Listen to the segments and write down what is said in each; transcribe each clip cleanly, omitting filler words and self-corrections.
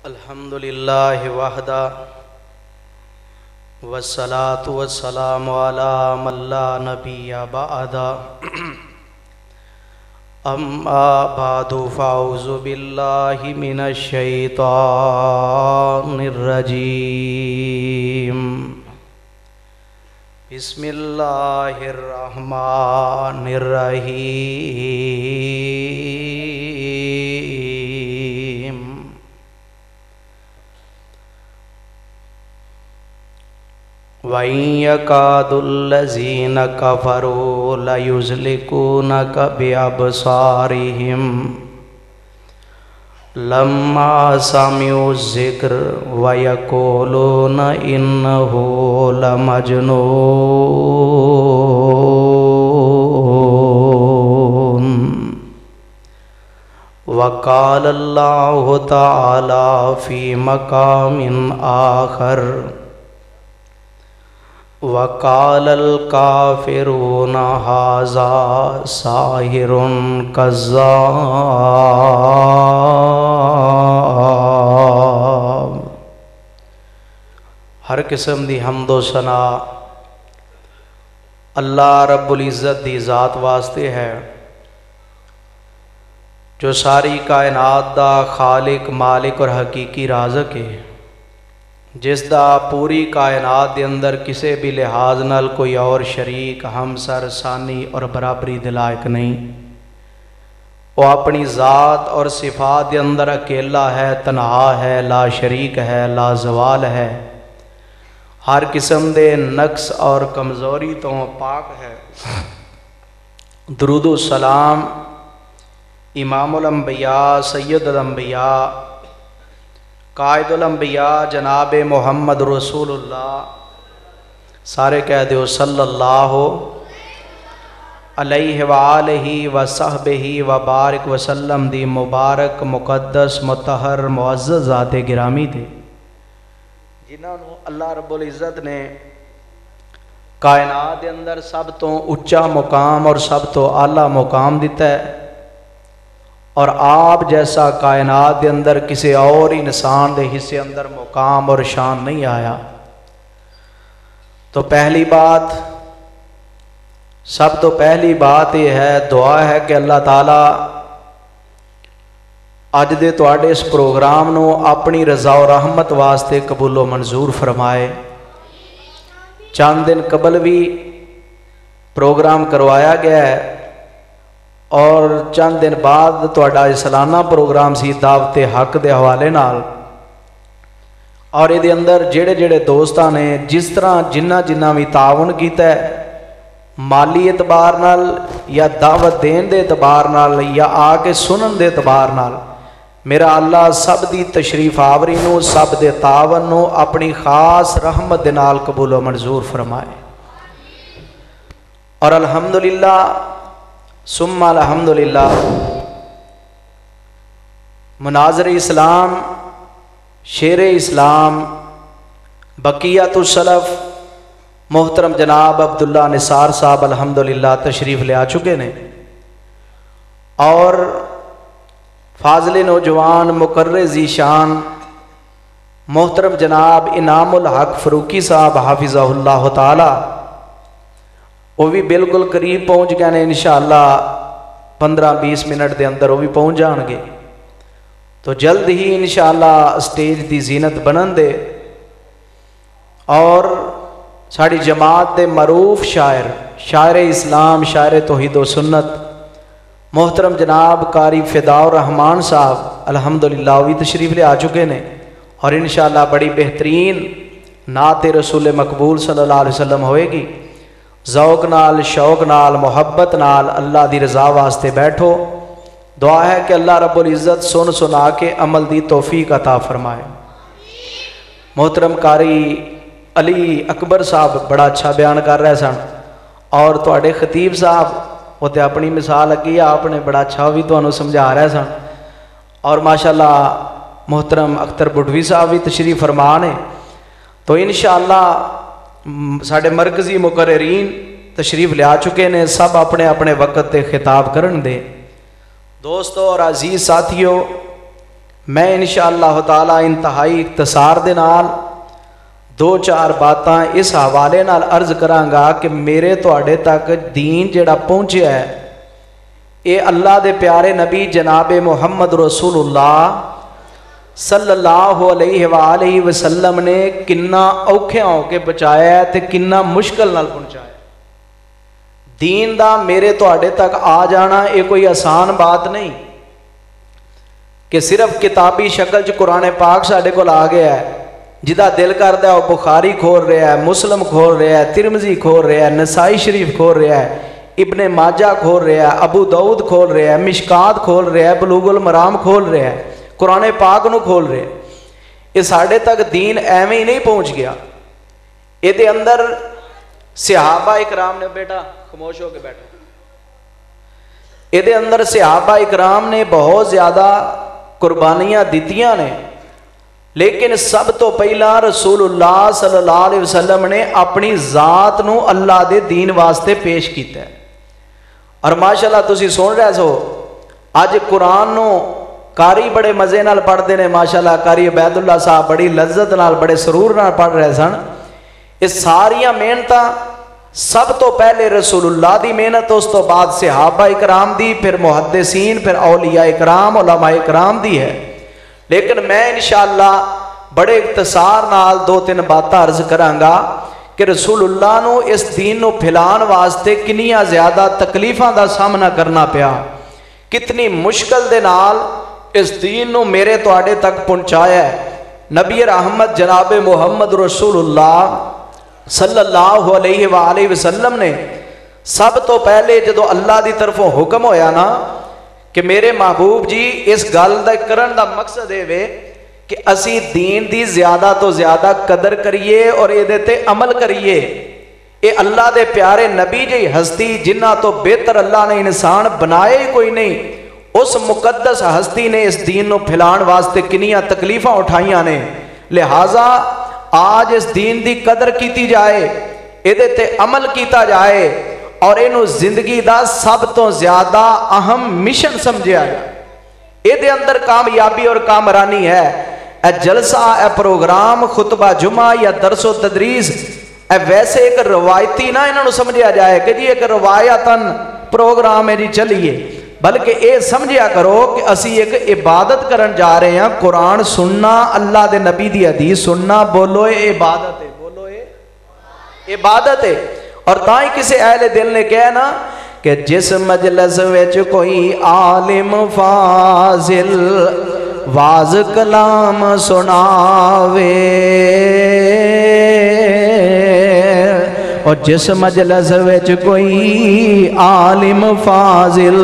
अल्हम्दुलिल्लाहि वहदा वस्सलातु वस्सलामु अला मन ला नबिय्य बअदा अम्मा बादु फ़अऊज़ु बिल्लाहि मिनश शैतानिर रजीम। बिस्मिल्लाहिर रहमानिर रहीम। वयकादुल्लज़ीना कफ़रू लयुज़्लिकूनका बिअबसारिहिम लम्मा समिउ ज़िक्र वयक़ूलूना इन्नहु लमजनून। वक़ालल्लाहु तआला फ़ी मक़ामिन आख़र वक़ालल काफ़िरूना हाज़ा साहिरुन कज़्ज़ाब। हर किस्म दी हम्दो सना अल्लाह रब्बुल इज़्ज़त दी ज़ात वास्ते है, जो सारी कायनात दा खालिक मालिक और हकीकी राज़क है, जिसदा पूरी कायनात के अंदर किसी भी लिहाज नाल कोई और शरीक हमसर सानी और बराबरी दे लायक नहीं। वो अपनी ज़ात और सिफात के अंदर अकेला है, तन्हा है, ला शरीक है, ला ज़वाल है, हर किस्म दे नक्स और कमज़ोरी तो पाक है। दुरूद सलाम इमामुल अंबिया सैयदुल अंबिया कायदुल अंबिया जनाब मोहम्मद रसूलुल्लाह, सारे कह दो सल्लल्लाहु अलैहि वालिहि वसहबिहि वबारिक वसल्लम दी मुबारक मुकद्दस मुतहर मुअज़्ज़ज़ ज़ात गिरामी थे, जिन्होंने अल्लाह रब्बुल इज़्ज़त ने कायनात के अंदर सब तो उच्चा मुकाम और सब तो आला मुकाम दिता है। और आप जैसा कायनात के अंदर किसी और इंसान के हिस्से अंदर मुकाम और शान नहीं आया। तो पहली बात, सब तो पहली बात यह है, दुआ है कि अल्लाह ताला अज दे तुहाडे इस प्रोग्राम नू अपनी रज़ा और रहमत वास्ते कबूलो मंजूर फरमाए। चंद दिन कबल भी प्रोग्राम करवाया गया है और चंद दिन बाद तुहाडा सालाना प्रोग्राम सी दावत हक के हवाले नाल। और ये अंदर जेड़े जेड़े दोस्तां ने जिस तरह जिन्ना जिन्ना भी तावन किया है, माली एतबार नाल या दावत देन दे एतबार नाल या आके सुनन दे एतबार नाल, मेरा अल्लाह सब दी तशरीफ आवरी नू सब दे तावन नू अपनी खास रहमत दे नाल कबूलो मंजूर फरमाए। और अल्हम्दुलिल्लाह सुम्मा अल्हम्दुलिल्लाह, मुनाज़िर इस्लाम, शेर इस्लाम, बकियतुस सलफ़ मोहतरम जनाब अब्दुल्ला निसार साहब अल्हम्दुलिल्लाह तशरीफ़ ले आ चुके ने। और फाज़िल नौजवान मुकर्रे ज़ीशान मोहतरम जनाब इनामुल हक फ़रूकी साहब हाफिज़हुल्लाह ताला, वो भी बिल्कुल करीब पहुँच गए हैं। इंशाअल्लाह 15-20 मिनट के अंदर वो भी पहुँच जाएंगे। तो जल्द ही इंशाअल्लाह स्टेज की जीनत बनन दे। और साड़ी जमात के मरूफ शायर, शायर इस्लाम, शायर तौहीद व सुन्नत मोहतरम जनाब कारी फ़िदाउर रहमान साहब अल्हम्दुलिल्लाह भी तशरीफ़ ले आ चुके हैं। और इंशाअल्लाह बड़ी बेहतरीन नात रसूल मकबूल सल्लल्लाहु अलैहि वसल्लम होएगी। ज़ौक़ नाल, शौक़ नाल, मुहब्बत नाल अल्लाह दी रज़ा वास्ते बैठो। दुआ है कि अल्लाह रब्बुल इज़्ज़त सुन सुना के अमल दी तौफ़ीक अता फरमाए। मोहतरम कारी अली अकबर साहब बड़ा अच्छा बयान कर रहे सन। और तुहाडे खतीब साहब वो तो अपनी मिसाल लगी, आपने बड़ा अच्छा भी तुहानू समझा रहे सन। और माशाअल्लाह मोहतरम अख्तर बुढ़वी साहब भी तशरीफ़ फरमा ने। तो इंशाअल्लाह साढ़े मरकजी मुकर्ररीन तशरीफ़ ले आ चुके ने, सब अपने अपने वक्त ते खिताब करन दे। दोस्तों और अजीज साथियों, मैं इंशाअल्लाह ताला इंतहाई इख्तसार दे नाल दो चार बातां इस हवाले नाल अर्ज करांगा कि मेरे तुहाडे तक दीन जिहड़ा पहुंचिया है ये अल्लाह दे प्यारे नबी जनाब मुहम्मद रसूलुल्लाह सल्लल्लाहु अलैहि वसल्लम ने किन्ना औखियां होके बचाया है ते किन्ना मुश्किल नाल पहुंचाया। दीन दा मेरे तुहाडे तक आ जाना ये कोई आसान बात नहीं कि सिर्फ किताबी शक्ल च कुरान पाक साडे कोल आ गया है। जिदा दिल करता है वह बुखारी खोल रहा है, मुस्लिम खोल रहा है, तिरमिजी खोल रहा है, नसाई शरीफ खोल रहा है, इब्ने माजा खोल रहा है, अबू दाऊद खोल रहा है, मिशकात खोल रहा है, बलूगुल मराम खोल रहा है, कुरान पाक नूं खोल रहा है। ये साढ़े तक दीन एवं ही नहीं पहुँच गया। ये अंदर सहाबा इकराम ने, बेटा खामोश होकर बैठो, ये अंदर सहाबा इकराम ने बहुत ज़्यादा कुर्बानियां दितियां ने, लेकिन सब तो पहला रसूलुल्लाह सल्लल्लाहु अलैहि वसल्लम ने अपनी जात नूं अल्लाह दे दीन वास्ते पेश किया है। और माशाअल्लाह तुसीं सुन रहे सो अज कुरान नूं कारी बड़े मज़े नाल पढ़ते हैं। माशाअल्लाह कारी अबैदुल्ला साहब बड़ी लज्जत नाल बड़े सरूर नाल पढ़ रहे सन। ये सारियां मेहनतां सब तो पहले रसूलुल्लाह दी मेहनत, उस तो बाद सहाबा इकराम दी, फिर मुहद्दिसीन, फिर औलिया इकराम, उलमा इकराम दी है। लेकिन मैं इंशाअल्लाह बड़े इख्तसार नाल दो तीन बातें अर्ज करांगा कि रसूलुल्लाह नूं इस दीन नूं फैलाण वास्ते कितनियां ज़्यादा तकलीफां दा सामना करना पिया, कितनी मुश्किल दे नाल इस दीन नूं मेरे तुहाडे तक पहुंचाया है। नबी रहमत जनाब मुहम्मद रसूलुल्लाह सल्लल्लाहु अलैहि वसल्लम ने सब तो पहले जदों अल्लाह की तरफों हुक्म होया ना कि मेरे महबूब जी इस गल दा करन दा मकसद ये वे कि असी दीन दी ज्यादा तो ज्यादा कदर करिए और ये ते अमल करिए। ये अल्लाह दे प्यारे नबी जी हस्ती जिन्हां तो बेहतर अल्लाह ने इंसान बनाए ही कोई नहीं, उस मुकद्दस हस्ती ने इस दीन नूं फैलाण वास्ते कितनियां तकलीफां उठाइयां ने। लिहाजा आज इस दीन की कदर की जाए, ये ते अमल किया जाए और इनू जिंदगी का सब तो ज्यादा अहम मिशन समझा जाए। ये अंदर कामयाबी और कामरानी है। ए जलसा, ए प्रोग्राम, खुतबा जुमा या दरसो तदरीस वैसे एक रवायती ना इन्हों समझा जाए कि जी एक रवायतन प्रोग्राम है जी चलिए, बल्कि ये समझिया करो कि असी एक इबादत करन जा रहे हैं। कुरान सुनना, अल्लाह दे नबी दी हदीस सुनना, बोलो ये इबादत है, बोलो ये इबादत है। और ताई किसी अहले दिल ने कहा ना कि जिस मजलिस विच कोई आलिम फाजिल वाज कलाम सुनावे, और जिस मजलिस विच कोई आलिम फाजिल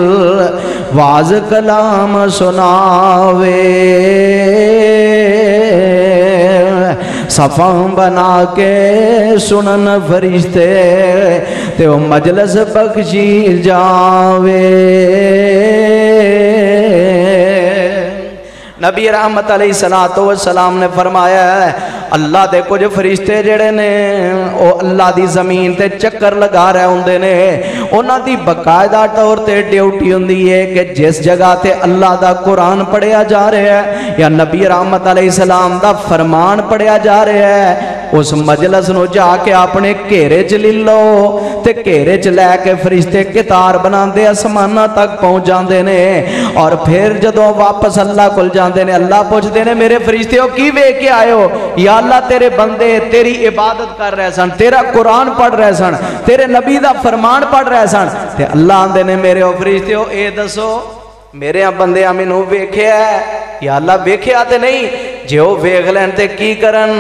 वाज कलाम सुनावे, सफ़ा बना के सुनन फरिश्ते ते वो मजलिस बख्शी जावे। नबी रहमत अलैहिस्सलातु वस्सलाम ने फरमाया है अल्लाह दे कुछ फरिश्ते जेड़े ने वो अल्लाह दी जमीन ते चक्कर लगा रहे होंदे ने। उन्हां दी बकायदा तौर ते ड्यूटी हुंदी है कि जिस जगह ते अल्लाह दा कुरान पढ़िया जा रहा है या नबी रहमत अलैहिस्सलाम दा फरमान पढ़िया जा रहा है, उस मजलिस नूं जाके अपने घेरे च ले लो ते घेरे च लैके फरिश्ते कितार बनाते आसमाना तक पहुँच जाते ने। और फिर जदों वापस अल्लाह कोल जाते ने, अल्लाह पूछते ने मेरे फरिश्ते हो की वेख के आए हो? या अल्लाह तेरे बंदे तेरी इबादत कर रहे सन, तेरा कुरान पढ़ रहे सन, तेरे नबी दा फरमान पढ़ रहे सन। ते अल्लाह आंदे ने मेरे ओ फरिश्ते हो ये दसो मेरे बंदे मैनू वेख्या या अल्लाह वेख्या ते नहीं? जे वो वेख लैन ते की करन?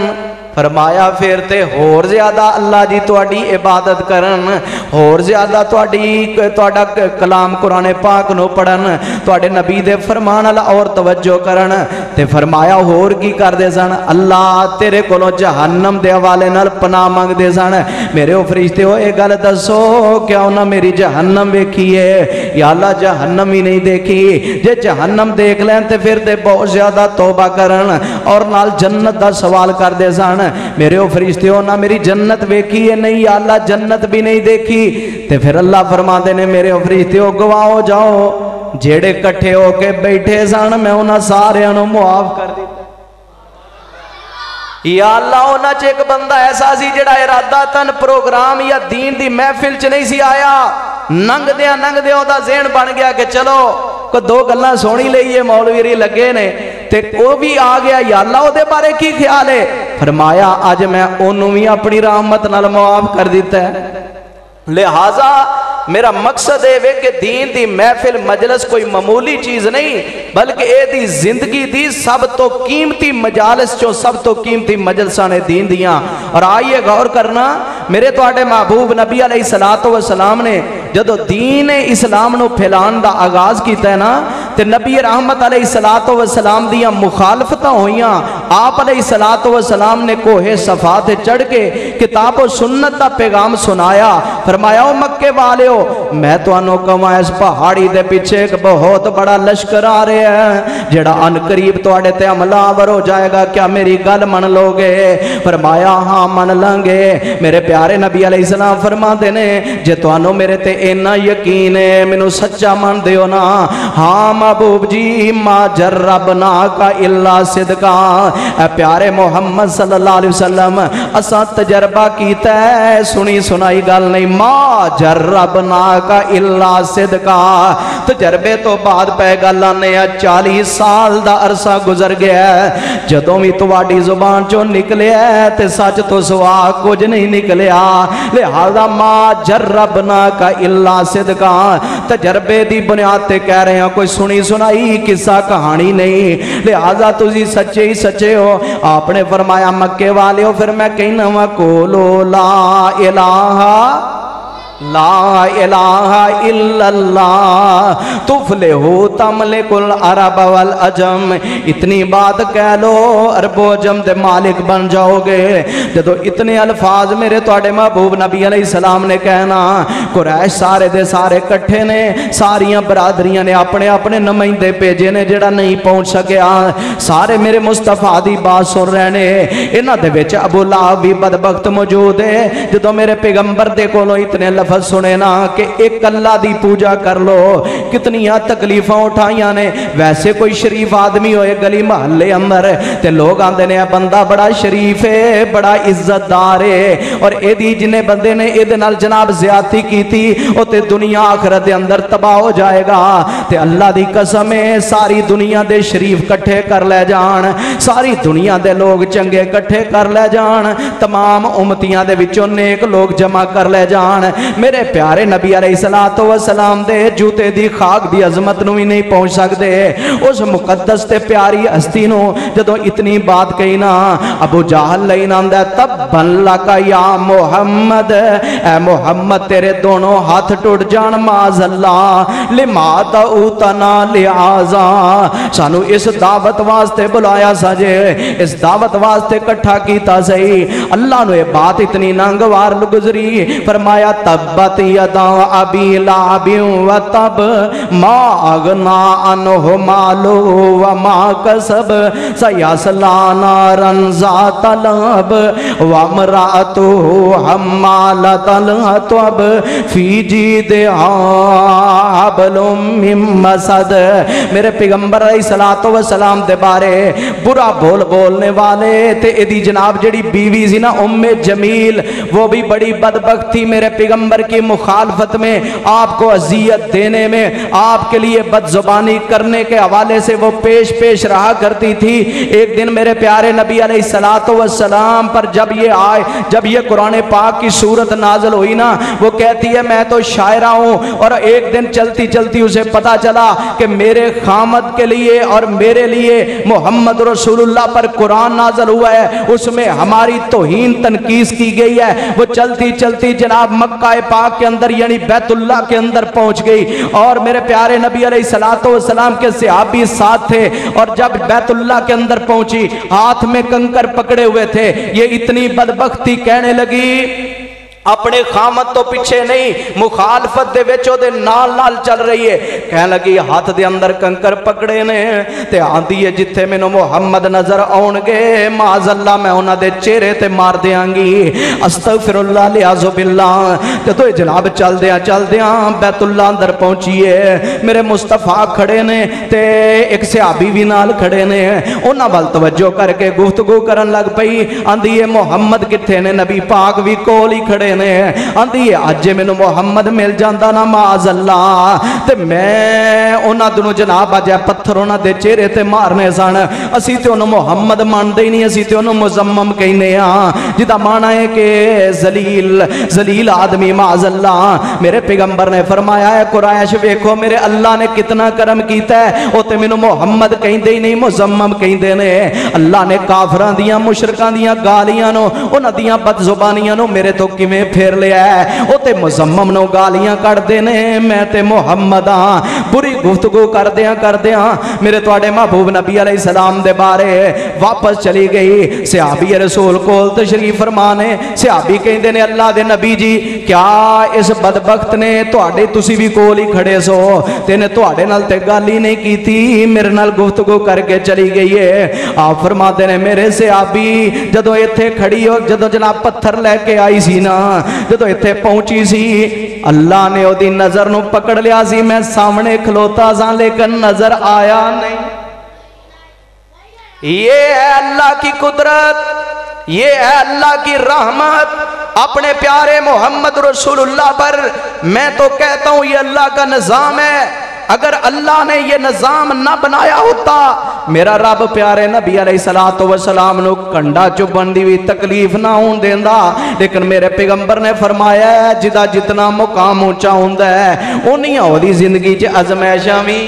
फरमाया फिर ते होर ज्यादा अल्लाह जी तुहाडी इबादत करन, होर ज्यादा तुहाडा कलाम कुरान पाक नूं पढ़न, तुहाडे नबी दे फरमान अल और तवज्जो करन। ते फरमाया होर की करदे सन? अल्लाह तेरे कोलों जहन्नम दे हवाले नाल पनाह मंगदे सन। मेरे ओ फरिश्ते हो ये गल दसो क्या उन्हां मेरी जहन्नम वेखी है या अल्लाह जहन्नम ही नहीं देखी? जे जहन्नम देख लैन ते फिर ते बहुत ज्यादा तौबा करन और नाल जन्नत दा सवाल करदे सन। मेरे ओ फरिश्ते हो ना मेरी जन्नत वेखी है? नहीं या अल्लाह जन्नत भी नहीं देखी। ते फिर अल्लाह फरमाते ने मेरे ओ फरिश्ते हो गवाह हो जाओ जेड़े कट्ठे होके बैठे सन मैं उन्हां सारियां नूं मुआफ कर दिता। या अल्लाह उन्हां च एक बंदा ऐसा सी जिहड़ा इरादतन प्रोग्राम या दीन दी महफिल च नहीं सी आया, नंगदियां नंगदियां उहदा ज़हन बन गया कि चलो को दो गल्लां सुनी लईए, मौलवी लगे ने ते वो भी आ गया। या अल्लाह उहदे बारे की ख्याल है? फरमाया अज मैं ओनू भी अपनी रहमत नाल मुआफ कर दिता है। लिहाजा मेरा मकसद है कि दीन दी महफिल मजलस कोई मामूली चीज नहीं, बल्कि एदी जिंदगी दी सब तो कीमती मजालस चो सब तो कीमती मजलसा ने दीन दियां। और आइए गौर करना, मेरे तुहाडे महबूब नबी अलैहिस्सलातु वस्सलाम ने जदों दीन इस्लाम नूं फैलाण दा आगाज कीता है ना, ते नबी रहमत अलैहिस्सलातु वस्सलाम दियां मुखालफतां होईयां। आप अलैहिस्सलातु वस्सलाम ने कोहे सफा ते चढ़ के किताब और सुन्नत दा पैगाम सुनाया। फरमाया ओ मक्के वालिओ, मैं तुहानू कहां इस पहाड़ी दे पीछे एक बहुत बड़ा लश्कर आ रहा है जेड़ा अनकरीब तुहाडे ते हमलावर हो जाएगा, क्या मेरी गल मन लोगे? फरमाया हाँ मन लांगे। मेरे प्यारे नबी अलैहिस्सलाम फरमाते ने जे तुहानू मेरे ते इन्ना यकीन है, मैनू सच्चा मन दियो ना। हाँ महबूब जी, मा जर्रबना का इल्ला सिदका। प्यारे मोहम्मद सल्लल्लाहु अलैहि वसल्लम असा तजर्बा कीता है, सुनी सुनाई गल नहीं। मा जर्रबना का इल्ला सिदका, तजर्बे तो बाद पै गल आने 40 साल दा अरसा गुजर गया, जदों भी तुहाडी जुबान चो निकलिया ते सच तो सिवा कुछ नहीं निकलिया। लिहाजा मा जर्रबना का इल्ला सिदका, तजर्बे दी बुनियाद ते कह रहे हैं, कोई सुनी सुनाई किस्सा कहानी नहीं। लिहाजा तुसी सच्चे ही सच्चे हो। आपने फरमाया मक्के वाले हो, फिर मैं कहना वा कोलो ला इलाहा ला इलाहा इल्लल्लाह तुफलिहु तमलिकुल अरब वल अजम। इतनी बात कह लो अरबो अजम दे मालिक बन जाओगे। जदों इतने अल्फाज मेरे तुहाडे महबूब नबी अलैहिस्सलाम ने कहना, कुरैश सारे दे सारे इकट्ठे ने, सारियां बरादरियां ने अपने अपने नुमाइंदे भेजे ने, जेड़ा नहीं पहुंच सकिया सारे मेरे मुस्तफा दी बात सुन रहे ने। इन्हां दे विच अबू लहब भी बदबख्त मौजूद है। जदों मेरे पैगंबर दे कोलों इतने लफज सुने ना कि एक अल्लाह दी पूजा कर लो, कितनियां तकलीफां उठाइयां ने। वैसे कोई शरीफ आदमी होए गली महल्ले अंदर ते लोग आंदे ने बंदा बड़ा शरीफ है, बड़ा इज्जतदार है, और एदी जिन्हें बंदे ने एदे नाल जनाब ज्यादती कीती ओ ते दुनिया आखिरत दे अंदर तबाह हो जाएगा। ते अल्लाह दी कसम है, सारी दुनिया दे शरीफ इकट्ठे कर ले जान, सारी दुनिया दे लोग चंगे इकट्ठे कर ले जान, तमाम उम्मतियां दे विचों नेक लोग जमा कर ले जान, मेरे प्यारे नबी अलैहिस्सलातु वस्सलाम दे जूते दी खाक दी अजमत नूं भी नहीं पहुंच सकते। उस मुकद्दस ते प्यारी हस्ती नूं जदों इतनी बात कही ना, अबू जहल लईन आंदा तब्बन लका या मुहम्मद, ए मुहम्मद तेरे दोनों हाथ टुट जान माज़अल्ला, लिमादा उतना लिहाजा सानू इस दावत वास्ते बुलाया सजे, इस दावत वास्ते इकट्ठा कीता सही। अल्लाह ने बात इतनी नांगवार गुजरी, फरमाया तब्बत यदा अबी लाबिन व तब मा अगना अनहु मालु व मा कसब सयस्ला नारन ज़ात लहब व इम्राअतुहु हम्मालतल हतब फी जीदिहा हब्लुम मिन मसद। मेरे पैगंबर अलैहिस्सलातु वस्सलाम दे बारे बुरा बोल बोलने वाले ते एदी जनाब जेड़ी बीवी सी ना उम्मे जमील, वो भी बड़ी बदबख्त थी मेरे पैगंबर की मुखालफत में, आपको अजियत देने में, आपके लिए बदजुबानी करने के हवाले से वो पेश पेश रहा करती थी। एक दिन मेरे प्यारे नबी अलैहिस्सलातु वस्सलाम पर जब ये आए, जब ये कुरान पाक की सूरत नाज़िल हुई ना, वो कहती है मैं तो शायरा हूँ, और एक दिन चलती चलती उसे पता चला कि मेरे खामद के लिए और मेरे लिए मोहम्मद रसूलुल्लाह पर कुरान नाज़िल हुआ है, उसमें हमारी तौहीन तनकीस की गई है। वो चलती चलती जनाब मक्का पाक के अंदर यानी बैतुल्लाह के अंदर पहुंच गई, और मेरे प्यारे नबी अलैहिस्सलातु वस्सलाम के सहाबी साथ थे, और जब बैतुल्लाह के अंदर पहुंची हाथ में कंकर पकड़े हुए थे, ये इतनी बदबख्ती कहने लगी अपने खामत तो पिछे नहीं, मुखालफत दे विच ओदे नाल नाल चल रही है। कह लगी हाथ दे अंदर कंकर पकड़े ने ते आंदी है जिथे मैनू मुहम्मद नजर आउणगे माज़अल्लाह मैं उन्हां दे चेहरे ते मार देंगी। अस्तगफिरुल्लाह लियाज़ु बिल्लाह। जदों जनाब चलदियां बैतुल्ला अंदर पहुंचीए, मेरे मुस्तफा खड़े ने ते एक सहाबी भी नाल खड़े ने। उन्हां वल तवज्जो करके गुफ्तगू करन लग पई। आंदी है मुहम्मद किथे ने? नबी पाक भी कोल ही खड़े ने। आंदी है अज मैनू मुहम्मद मिल जांदा ना माज़अल्लाह ते मैं उन्हां दोनों जनाब अज पत्थर उन्हां दे चेहरे ते मारने सन। असीं ते उन्हूं मुहम्मद मनदे ही नहीं, असीं ते उन्हूं मुज़म्मम कहने आ जिहदा माना है कि जलील आदमी माज़अल्लाह। मेरे पैगंबर ने फरमाया है कुरैश वेखो मेरे अल्लाह ने कितना करम कीता है, वो ते मैनू मुहम्मद कहंदे ही नहीं मुज़म्मम कहंदे ने। अल्लाह ने काफरां दियां मुशरकां दियां गालियां नो उन्हां दियां बदजुबानियां नो मेरे तो किवें फेर लिया है। वो ते मुज़म्मम नो गालियां कढ़दे ने, मैं ते मुहम्मद हां। बुरी गुफ्तगू करदियां मेरे तुहाडे महबूब नबी अलैहि सलाम दे बारे वापस चली गई। सहाबी रसूल कोल तशरीफ फरमाने। सहाबी कहंदे ने अल्लाह दे नबी जी क्या इस बदबख्त ने तुहाडे तुसी भी कोल ही खड़े सो ते ने तुहाडे नाल ते गल ही नहीं कीती, मेरे नाल गुफ्तगू करके चली गई है। आप फरमाते ने मेरे सहाबी जदों इत्थे खड़ी हो, जदों जनाब पत्थर लैके आई सी ना, जदों इत्थे पहुंची सी अल्लाह ने ओदी नजर नूं पकड़ लिया सी। मैं सामने खलोता सा लेकिन नजर आया नहीं। ये है अल्लाह की कुदरत, ये है अल्लाह की रहमत अपने प्यारे मोहम्मद रसूलुल्लाह पर। मैं तो कहता हूं ये अल्लाह का निजाम है। अगर अल्लाह ने ये निजाम ना बनाया होता, मेरा रब प्यारे नबी अलैहिस्सलातु वस्सलाम नूं कंडा चुभन दी भी तकलीफ ना होण देंदा। लेकिन मेरे पैगंबर ने फरमाया है जिदा जितना मुकाम ऊंचा हुंदा है उन्नियां ओदी जिंदगी च अजमैशां भी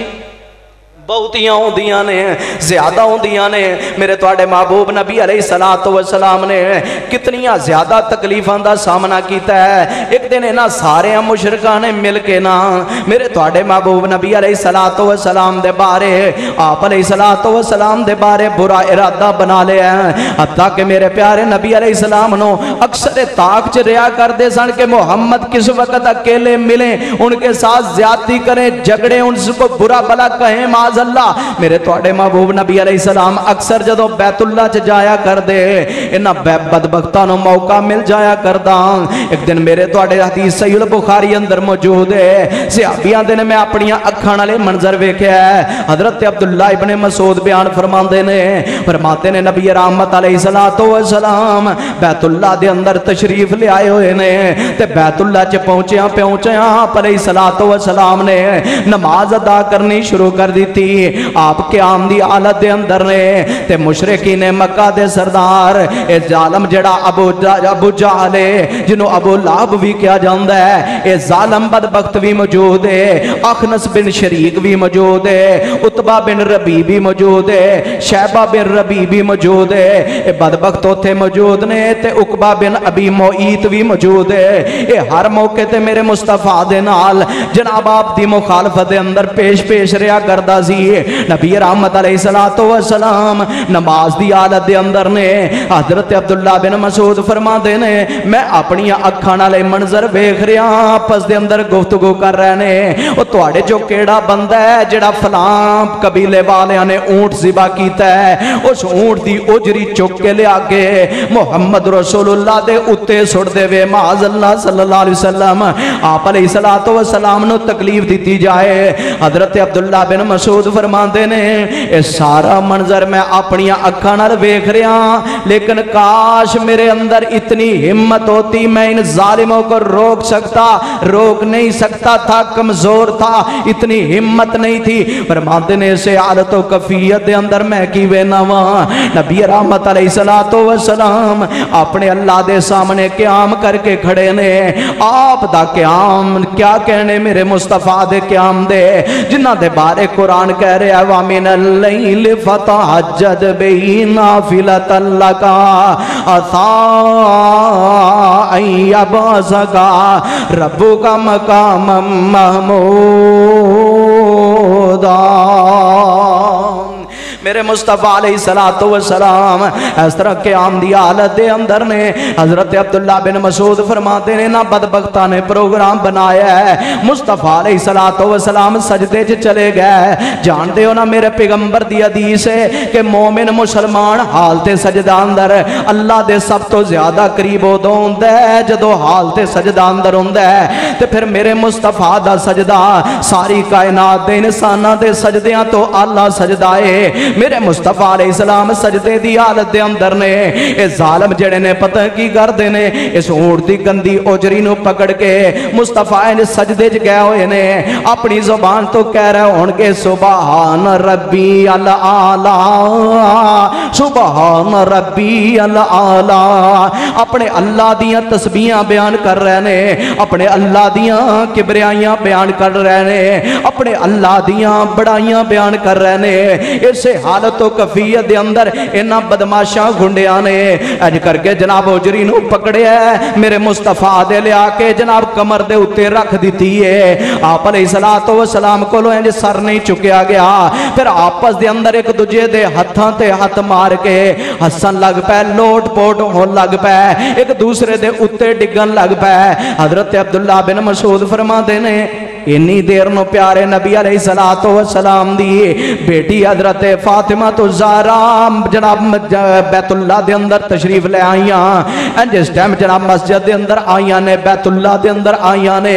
बहुतियां होंदियां ने, ज्यादा होंदियां ने। मेरे तुहाडे महबूब नबी अलैहिस्सलातु वस्सलाम ने कितनियां ज्यादा तकलीफां दा सामना कीता है। एक दिन इन्हां सारे मुशरकां ने मिल के ना मेरे तुहाडे महबूब नबी अलैहिस्सलातु वस्सलाम दे बारे आप अलैहिस्सलातु वस्सलाम दे बारे बुरा इरादा बना लिया। हत्ता कि मेरे प्यारे नबी अलैहिस्सलाम नूं अक्सर ताक च रिया करदे सन कि मोहम्मद किस वक्त अकेले मिले उनके साथ ज्यादती करें, झगड़े, उनको बुरा भला कहें माज़ अल्लाह। मेरे तुहाडे महबूब नबी अलैहिस्सलाम अक्सर जदों बैतुल्ला च जाया करदे इन्हां बदबख्तां नूं मौका मिल जाया करदा। एक दिन मेरे तुहाडे हदीस सहीह बुखारी अंदर मौजूद है। सहाबियां दे ने मैं अपनी अखां नाल मंजर वेख्या है। हजरत अब्दुल्ला इब्ने मसूद बयान फरमाते ने नबी रहमत अलैहिस्सलातु वस्सलाम बैतुल्ला दे अंदर तशरीफ ले आए हुए ने ते बैतुल्ला च पहुंचिया आप अलैहिस्सलातु वस्सलाम ने नमाज अदा करनी शुरू कर दी थी। आप क़याम दी हालत दे अंदर ने ते मुशरिकीन मक्का दे सरदार ए जालम जेड़ा अबू जहल है जिन्हों अबू लहब भी कहा जाता है, ए जालम बदबख्त भी मौजूद है, अखनस बिन शरीक भी मौजूद है, उत्बा बिन रबी भी मौजूद है, शैबा बिन रबी भी मौजूद है। ए बदबख्त उत्थे मौजूद ने ते उकबा बिन अबी मोईत भी मौजूद है। ए हर मौके ते मेरे मुस्तफा दे नाल जनाब आप दी मुखालफत दे अंदर पेश रहा करदा सी। नबी रहमत अलैहिस्सलातु वस्सलाम नमाज दी हालत दे अंदर ने हजरत अब्दुल्ला बिन मसूद फरमाते ने मैं अपनी अखां नाल मंजर वेख रहा, आपस दे अंदर गुफ्तगू कर रहे ने ओ तुहाडे चो केड़ा बंदा है जेड़ा फलां कबीले वालियां ने ऊंट ज़िबा कीता है, उस ऊंट दी उजरी चुक के लिया के मुहम्मद रसूलुल्लाह दे उत्ते सुट देवे माज़अल्लाह सल्लल्लाहु अलैहि वसल्लम। आप अलैहिस्सलातु वस्सलाम नूं तकलीफ दी जाए। हजरत अब्दुल्ला बिन मसूद फरमाते ने ये सारा मंजर मैं अपनी अखां नाल वेख रहा, लेकिन काश मेरे अंदर इतनी हिम्मत होती मैं इन जालिमों को रोक नहीं सकता था, कमजोर था, इतनी हिम्मत नहीं थी। फरमाते ने इसे हालत कफियत के अंदर मैं की वेना वा। नबी रहमत अलैहिस्सलातु वस्सलाम अपने अल्लाह दे सामने क़याम करके खड़े ने। आप दा क़याम क्या कहने मेरे मुस्तफा दे क़याम दे जिन्हां दे बारे कुरान कह रहा है वा मिनल लैल फतहज्जद बिही नाफिलतन लका असा अय्यबसका रब्बुका मकामम महमूदा। मेरे मुस्तफा अलैहिस्सलातु वस्सलाम इस तरह क़याम दी हालत दे अंदर ने। हजरत अब्दुल्ला बिन मसूद फरमाते ने ना बदबख्ता ने प्रोग्राम बनाया है, मुस्तफा अलैहिस्सलातु वस्सलाम सजदे च चले गए। जानते हो ना मेरे पैगंबर दी हदीस है कि मोमिन मुसलमान हालते सजदा अंदर अल्लाह दे सब तो ज्यादा करीब उदों हुंदा है जदों हालते सजदा अंदर हुंदा है। ते फिर मेरे मुस्तफा दा सजदा सारी कायनात दे इंसानां दे सजदियां तो आला सजदा है। मेरे मुस्तफा अलैहिस्सलाम सजदे दी हालत दे अंदर ने। ये जालिम जेड़े ने पता की करदे ने, इस ऊंट दी गंदी ओजरी नूं पकड़ के मुस्तफा ने सजदे च गए हुए ने, अपनी जुबान तो कह रहे होणगे सुभान रब्बी अल आला, सुभान रब्बी अल आला। अपने अल्लाह दियां तस्बीहां बयान कर रहे ने, अपने अल्लाह दियां किबरियाइयां बयान कर रहे ने, अपने अल्लाह दियां बड़ाइयां बयान कर रहे ने। इसे हालत तो कफियत दे अंदर इन्हां बदमाशा गुंडिया ने अज करके जनाब ओजरी नूं पकड़िया, मेरे मुस्तफा दे लिया के जनाब कमर दे उत्ते रख दी है। आप अलैहिस्सलातु वस्सलाम कोलों इंज सर नहीं चुकिया गया। फिर आपस दे अंदर एक दूजे दे हत्थां ते हथ मार के हसन लग पै, लोट पोट होन लग पै, एक दूसरे दे उत्ते डिगन लग पै। हजरत अब्दुल्ला बिन मसूद फरमाते ने इन्नी देर नो प्यारे नबी अलैहिस्सलातु वस्सलाम दी बेटी हजरत फातिमा तो ज़हरा जनाब बैतुल्ला दे अंदर तशरीफ ले आईयां। जिस टाइम जनाब मस्जिद दे अंदर आईयां ने, बैतुल्ला दे अंदर आईयां ने,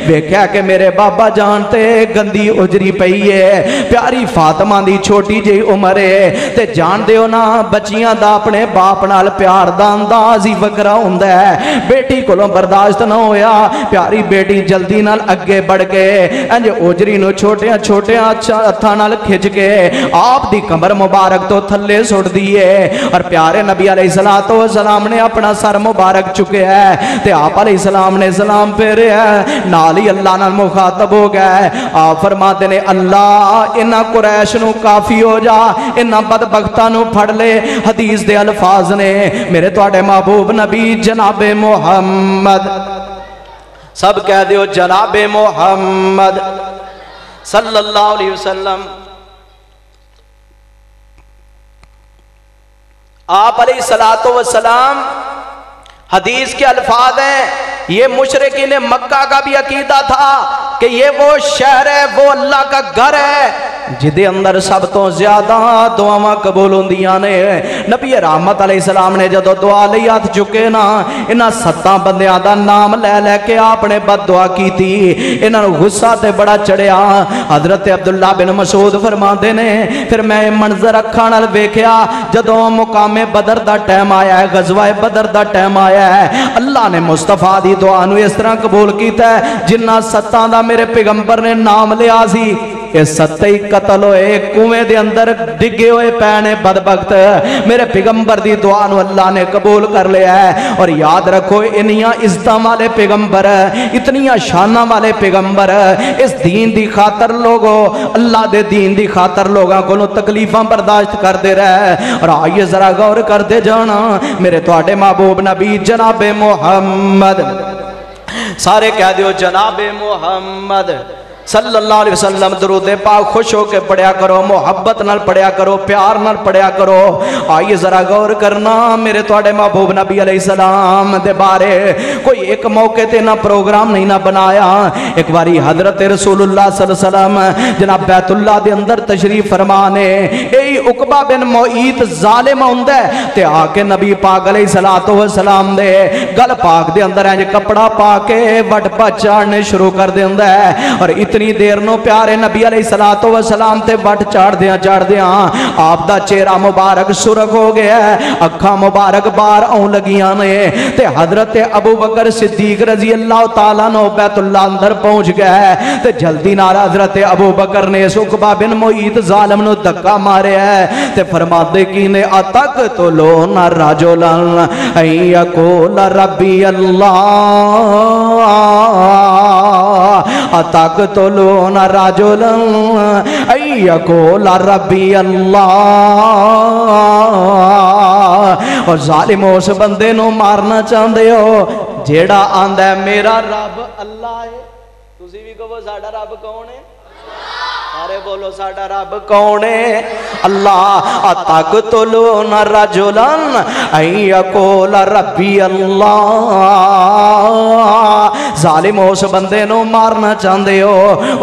वेख्या कि मेरे बाबा जान ते गंदी उजरी पई है। प्यारी फातिमा दी छोटी जी उम्र है ते जानदे हो ना बच्चियां दा अपने बाप नाल प्यार दा अंदाज ही वखरा हुंदा है। बेटी कोलों बर्दाश्त ना होया, प्यारी बेटी जल्दी नाल अगे बढ़ के इंज ओजरी नूं छोटिया छोटिया हत्थां नाल खिंच के आप दी कमर मुबारक तो थल्ले सुट दी है। और प्यारे नबी अलैहिस्सलातु वस्सलाम ने अपना सर मुबारक चुकिया है ते आप अलैहिस्सलाम ने सलाम फेरिया, नाल ही अल्लाह नाल मुखातब हो गए। आप फरमाते ने अल्लाह इन्हां कुरैश नूं काफी हो जा, इन्हां बदबख्तां नूं फड़ ले। हदीस दे अल्फाज ने मेरे तुहाडे महबूब नबी जनाबे मुहम्मद, सब कह दो जनाबे मोहम्मद सल्लल्लाहु अलैहि वसल्लम। आप अलैहिस्सलातु वस्सलाम हदीस के अल्फाज हैं, ये मुशरिकीन मक्का का भी अकीदा था कि ये वो शहर है, वो अल्लाह का घर है जिदे अंदर सब तो ज्यादा दुआवां कबूल होंदियां ने। नबी रहमत अलैहिस्सलाम ने जदों दुआ लई हाथ चुके ना, इन्हां 7 बंदियां दा नाम लै लै के आपने बद दुआ कीती। इन्हां नूं गुस्सा ते बड़ा चढ़िया। हजरत अब्दुल्ला बिन मसूद फरमाते ने फिर मैं मंजर अखां नाल वेख्या जदों मुकामे बदर दा टाइम आया है, गज़वाए बदर दा टाइम आया है, अल्लाह ने मुस्तफा दी दुआ नूं इस तरह कबूल कीता है जिन्ना 7 दा मेरे पैगंबर ने नाम लिया सी, ये 7 ही कतल होए, कुएं दे अंदर डिगे हुए पैने बदबख्त। मेरे पैगंबर दी दुआ नूं अल्लाह ने कबूल कर लिया है। और याद रखो इन्नियां इज्जतां वाले पैगंबर, इतनियां शानां वाले पैगंबर, इस दीन दी खातर लोगों, अल्लाह दे दीन दी खातर लोगों को तकलीफां बर्दाश्त करते रहे। और आइए जरा गौर करते जाना मेरे तुहाडे महबूब नबी जनाबे मुहम्मद, सारे कह दियो जनाबे मुहम्मद सल्लल्लाहु अलैहि वसल्लम। दरूद पाक खुश होकर पढ़िया करो, मोहब्बत नाल पढ़िया करो, प्यार नाल पढ़िया करो। आइए जरा गौर करना मेरे तुहाडे महबूब नबी अलैहिस्सलाम दे बारे कोई एक मौके ते ना प्रोग्राम नहीं ना बनाया। एक बारी हजरत रसूलुल्लाह सल्लल्लाहु अलैहि वसल्लम जनाब बैतुल्लाह दे अंदर तशरीफ फरमाने, यही उकबा बिन मुईत जालिम हुंदा ते आके नबी पाक अलैहिस्सलातु वस्सलाम दे गल पाक दे अंदर इंज कपड़ा पा के वट पा चाड़ने शुरू कर देंदा है। और इतनी देर नो प्यारे नबी अलैहिस्सलातु वस्सलाम ते वट चाड़दियां आप दा चेहरा मुबारक सुरख हो गया, अखां मुबारक बाहर आउण लगियां ने। ते हजरत अबू बकर सिद्दीक रजी अल्लाह तआला अन्हु बैतुल्लाह अंदर पहुंच गए ते जल्दी नाल हजरत अबू बकर ने उकबा बिन मुईत जालिम नु धक्का मारिया ते फरमाते की ने अतक तो लो ना राजुलन अयकुल रब्बी अल्लाह, अतक तो लो ना राजुलन अयकुल रब्बी अल्लाह। और जालिम उस बंदे नु मारना चाहते हो जेड़ा आंदा मेरा रब अल्लाह है। तुसी भी कहो साडा रब कौन है? अरे बोलो साडा रब कौन है? अल्लाह तक तो लो न रजुलन अयकोल रब्बी अल्लाह। जालिम उस बंदे नो मारना चाहते हो,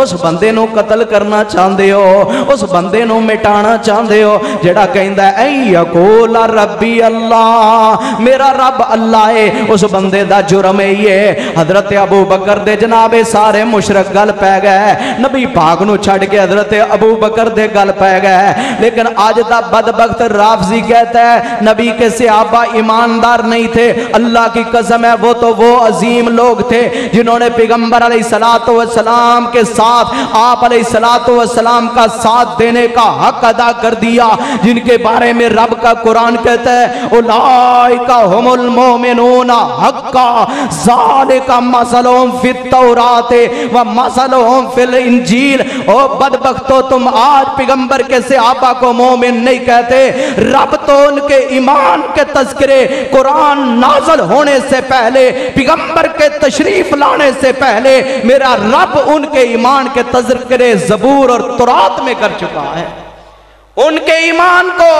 उस बंदे नो कत्ल करना चाहते हो, उस बंदे नो मिटाना चाहते हो जेड़ा कहंदा अयकोल रब्बी अल्लाह, मेरा रब अल्लाह है। उस बंदे दा जुर्म ये हजरत अबू बकर दे जनाबे सारे मुशरक गल पै गए, नबी पाक नु छड़ के हजरत अबू बकर दे गल पै गए। लेकिन आज दा बदबख्त राफजी कहता है नबी के सहाबा ईमानदार नहीं थे। अल्लाह की कसम है वो अजीम लोग थे जिन्होंने पैगंबर अलैहिस्सलातु वस्सलाम के साथ आप अलैहिस्सलातु वस्सलाम का साथ देने का हक अदा कर दिया, जिनके बारे में रब का कुरान कहता है उलाइका हुमुल मोमिनूना हक्का ज़ालिका मसलुहुम फित तौरात व मसलुहुम फिल इंजील। ओ बदबख्तो तुम आज पैगंबर के सहाबा को मोमिन नहीं कहते। रब तो उनके ईमान के तज़किरे कुरान नाज़िल होने से पहले, पैगंबर के तशरीफ लाने से पहले मेरा रब उनके ईमान के तज़किरे ज़बूर और तौरात में कर चुका है। उनके ईमान को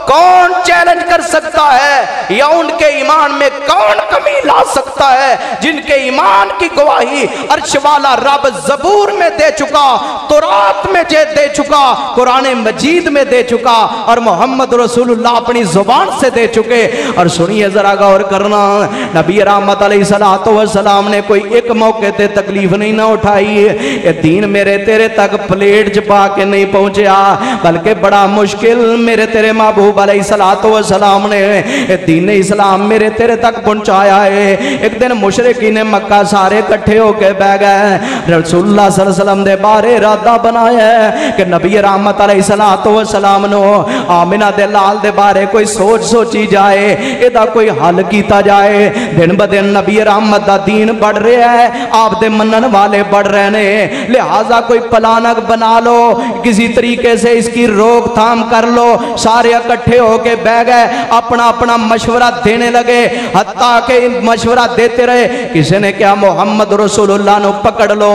कौन चैलेंज कर सकता है या उनके ईमान में कौन कमी ला सकता है जिनके ईमान की गवाही अर्श वाला रब ज़बूर में दे चुका, तौरात में दे चुका, कुरान मजीद में दे चुका और मोहम्मद रसूलुल्लाह अपनी जुबान से दे चुके। और सुनिए जरा गौर करना, नबी रहमत अलैहिस्सलातु वस्सलाम ने कोई एक मौके ते तकलीफ नहीं ना उठाई। ये दीन मेरे तेरे तक प्लेट च पा के नहीं पहुंचा, बल्कि बड़ा मुश्किल मेरे तेरे महबूब अलैहिस्सलातु वस्सलाम ने दीन इस्लाम मेरे तेरे तक पहुंचाया है। एक दिन मुशरिकीन मक्का सारे इकट्ठे होके बह गए, रसूलुल्लाह सल्लल्लाहु अलैहि वसल्लम दे बारे इरादा बनाया कि नबी रहमत अलैहिस्सलातु वस्सलाम नो आमिना दे लाल दे बारे कोई सोच सोची जाए, एदा कोई हल किया जाए। दिन ब दिन नबी रहमत दा दीन बढ़ रहा है, आप दे मनन वाले बढ़ रहे ने, लिहाजा कोई प्लानक बना लो, किसी तरीके से इसकी रोकथाम कर लो। सारे इकट्ठे होके बह गए, अपना अपना मशवरा देने लगे, हत्ता के मशवरा देते रहे। किसी ने क्या मोहम्मद रसूलुल्लाह नु पकड़ लो,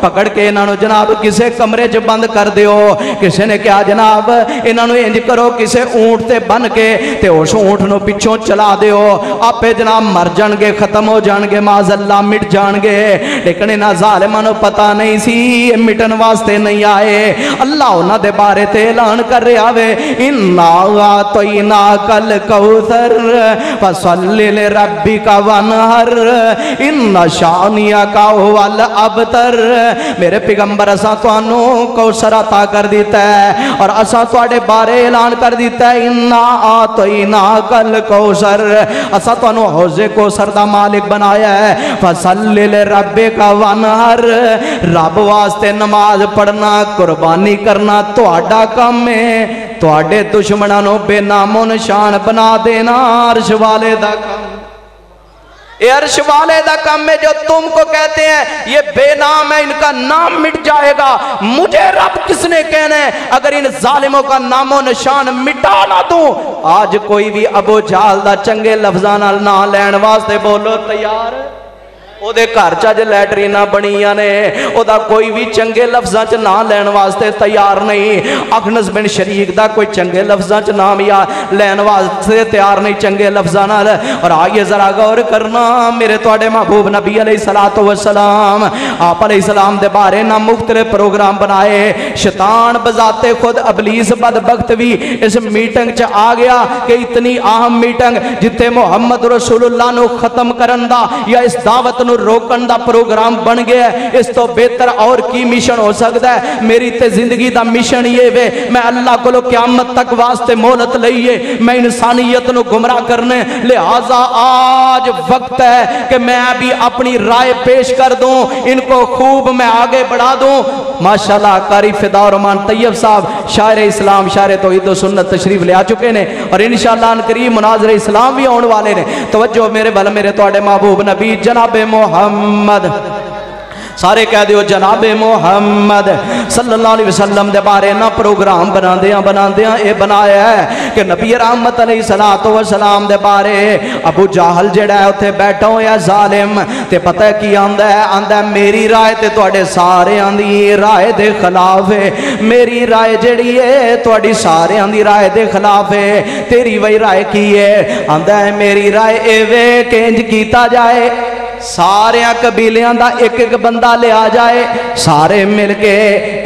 पकड़ के इन्हों जनाब किसी कमरे च बंद कर दियो। किसी ने क्या जनाब इन्हों इंज करो किसी ऊंट से बन के ते उस ऊंट नु पिछों चला दियो, आपे जनाब मर जाएंगे, खत्म हो जाएंगे, माज़अल्लाह मिट जाएंगे। लेकिन इन्हां ज़ालिमां नु पता नहीं सी मिटन वास्ते नहीं आए। अल्लाह उन्हां दे बारे ते ऐलान कर रहा वे इन्ना आतैना कल कौसर फसल्लि लिरब्बिका वनहर इन्ना शानियका हुवल अबतर। मेरे पैगंबर असा तुहानू कौसर अता कर दिता है और असा तुहाडे बारे ऐलान कर दिता है इन्ना आतैना कल कौसर, असा तुहानू हौज़े कौसर दा मालिक बनाया है। फसल्लि लिरब्बिका वनहर, रब वास्ते नमाज पढ़ना, कुर्बानी करना तुहाडा काम है, तुहाडे दुश्मनां नू बेनामो निशान बना देना अर्श वाले दा काम। ये अर्श वाले दा काम है जो तुमको कहते हैं ये बेनाम है, इनका नाम मिट जाएगा। मुझे रब किसने कहना है अगर इन जालिमों का नामो निशान मिटा ना दूं। आज कोई भी अबू जहल दा चंगे लफ्जां नाल ना लैण वास्ते बोलो तैयार। ओदे घर च अज लैटरीना बनिया ने, ओदा कोई भी चंगे लफ्जां च ना लैन वास्ते तैयार नहीं। अखनस बिन शरीक दा कोई चंगे लफ्जां च नाम या लैन वास्ते तैयार नहीं चंगे लफ्जां नाल। और आइए जरा गौर करना, मेरे तुहाडे महबूब नबी अलैहिस्सलातु वस्सलाम आप अलैहिस्सलाम दे बारे ना मुख्तलिफ प्रोग्राम बनाए। शैतान बजाते खुद इब्लीस बदबख्त भी इस मीटिंग च आ गया कि इतनी अहम मीटिंग जिथे मुहम्मद रसूलुल्लाह नु खत्म करन दा या इस दावत रोकन दा प्रोग्राम बन गया। इस तो बेहतर और की मिशन हो सकता है। मेरी ते जिंदगी दा मिशन ये वे मैं अल्लाह को क़यामत तक वास्ते मोहलत लईए, मैं इंसानियत नु गुमराह करने। लिहाजा आज वक्त है कि मैं भी अपनी राय पेश कर दूं, इनको खूब मैं आगे बढ़ा दूं। माशाल्लाह कारी फिदा रहमान तैयब साहब शायर इस्लाम शायर तौहीद व सुन्नत तशरीफ ले आ चुके ने और इंशाअल्लाह करीम मुनाज़रे इस्लाम भी आने वाले ने। तवज्जो मेरे बल मेरे तुहाडे महबूब नबी जनाब मोहम्मद सारे कह दियो जनाबे मुहम्मद सल्लल्लाहु अलैहि वसल्लम दे बारे ना प्रोग्राम बनांदियां ये बनाया है कि नबी रहमत अलैहिस्सलातु वस्सलाम दे बारे अबू जाहल जेड़ा है उत्थे बैठा होया जालिम ते पता है की आंदा है मेरी राय ते तुहाडे सारेयां दी राय दे खिलाफ है, मेरी राय जेड़ी है तुहाडी सारेयां दी राय दे खिलाफ है। तेरी वही राय की है? आंदा है मेरी राय एवे कि इंज कीता जाए सारे कबीलियां दा एक एक बंदा लिया जाए, सारे मिल के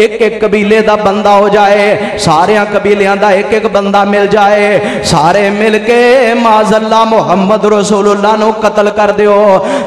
एक एक कबीले दा बंदा हो जाए, सारे कबीलियां दा एक एक बंदा मिल जाए, सारे मिल के माज़अल्लाह मुहम्मद रसूलुल्लाह नु कत्ल कर दियो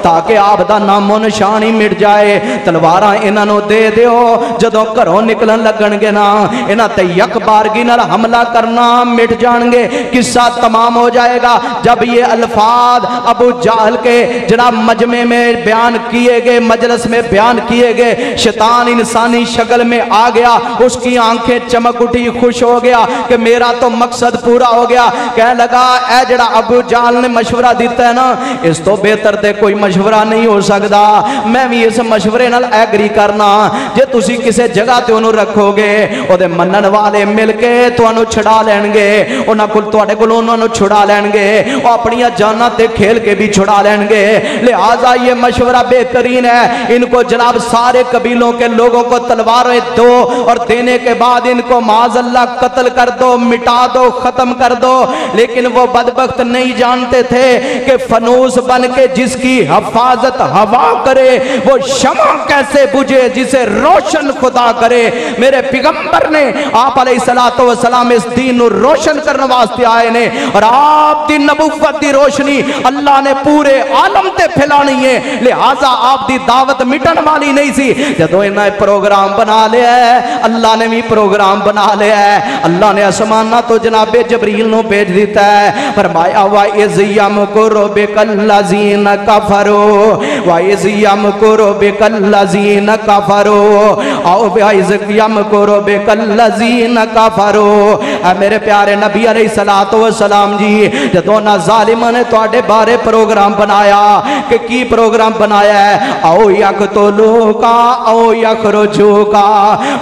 ताकि आप दा नामो निशान ही मिट जाए। तलवारां इन्हां नु दे दियो, जदों घरों निकलन लगणगे ना इन्हां ते यकबारगी नाल हमला करना मिट जाणगे, किस्सा तमाम हो जाएगा। जब ये अल्फाज अबू जाहल के जनाब मजमे में बयान किए गए, मजलिस में बयान किए गए, शैतान इंसानी शक्ल में आ गया, उसकी आंखें चमक उठी, खुश हो गया कि मेरा तो मकसद पूरा हो गया। कह लगा ए जड़ा अबू जाहल ने मशवरा दिता है ना इस तो बेहतर ते कोई मशवरा नहीं हो सकता, मैं भी इस मशवरे नाल एग्री करना। जे तुसी किसी जगह ते उन्होंने रखोगे ओदे मनन वाले मिलके तुहानू छुड़ा लैणगे, उन्हां कोल तुहाडे कोल उन्हां छुड़ा लैणगे, वो अपनी जाना ते खेल के भी छुड़ा लैणगे। लिहाजा ये मशवरा बेहतरीन है, इनको जनाब सारे कबीलों के लोगों को तलवारें दो और देने के बाद इनको माज़अल्लाह कत्ल कर दो, मिटा दो, खत्म कर दो। लेकिन वो बदबख्त नहीं जानते थे कि फनूस बन के जिसकी हिफाजत हवा करे वो शमा कैसे बुझे जिसे रोशन खुदा करे। मेरे पैगंबर ने आप अलैहिस्सलातु वस्सलाम इस दीन को रोशन करने वास्ते आए ने और आप दी नबुव्वत दी रोशनी अल्लाह ने पूरे आलम ते फैलानी है, लिहाजा आप दी दावत मिटन वाली नहीं सी। जदों इन्हें प्रोग्राम बना लिया है, अल्लाह ने भी प्रोग्राम बना लिया है, अल्लाह ने आसमाना तो जनाबे जबरील नो भेज दिता है। फरमाया वा इज़ यमकुरु बिकल्लज़ीना कफरू वा इज़ यमकुरु बिकल्लज़ीना कफरू आओ वा इज़ यमकुरु बिकल्लज़ीना कफरू। मेरे प्यारे नबी अलैहिस्सलातु वस्सलाम जी जदों ना जालिमां ने तुहाडे बारे प्रोग्राम बनाया कि की प्रोग्राम बनाया है, आओ यक़्तुलूका आओ यख़्रुजूका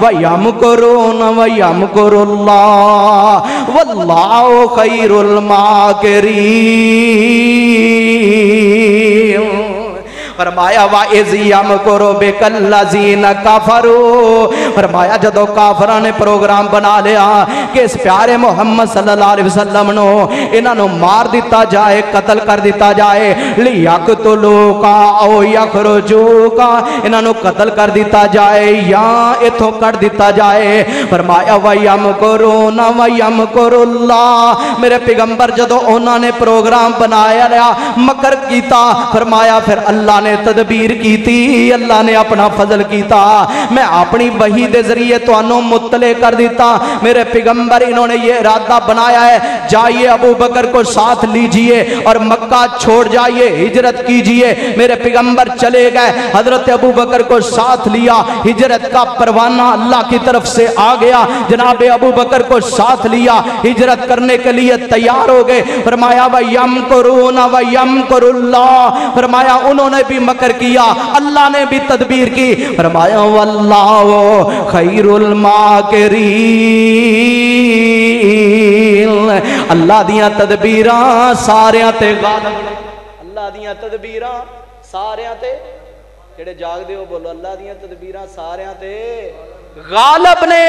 व यमकुरून व यमकुरुल्लाह वल्लाहु खैरुल माकिरीन। फरमाया वा इज़ यमकुरु बिकल्लज़ीना कफरू, फरमाया जदों काफरां ने प्रोग्राम बना लिया कि इस प्यारे मुहम्मद सल्लल्लाहु अलैहि वसल्लम नो इन्हां नु मार दिता जाए, कत्ल कर दिता जाए, लियक़्तुलूका औ यख़्रुजूका इन्हां नु कत्ल कर दिता जाए या इथों कट दिता जाए। फरमाया व यमकुरून व यमकुरुल्लाह। मेरे पैगंबर जदों उन्हां ने प्रोग्राम बनाया लिया, मकर कीता, फरमाया फिर अल्लाह ने तदबीर की थी, अल्लाह ने अपना फजल किया, मैं अपनी वही दे जरिए तुहानू मुत्तले कर दिता। मेरे पैगंबर इन्होंने ये इरादा बनाया है जाइए अबू बकर को साथ लीजिए और मक्का छोड़ जाइए, हिजरत कीजिए। मेरे पैगंबर चले गए, हजरत अबू बकर को साथ लिया, हिजरत का परवाना अल्लाह की तरफ से आ गया, जनाब अबू बकर को साथ लिया, हिजरत करने के लिए तैयार हो गए। फरमाया व यमकुरून व यमकुरुल्लाह, फरमाया उन्होंने भी मकर किया, अल्लाह ने भी तदबीर की। फरमाया वल्लाहु खैरुल माकिरीन, अल्लाह दियां तदबीरां सारियां ते गालिब, अल्लाह दियां तदबीरां सारियां ते जेड़े जागदे हो बोलो अल्लाह दियां तदबीरां सारियां ते गालिब ने।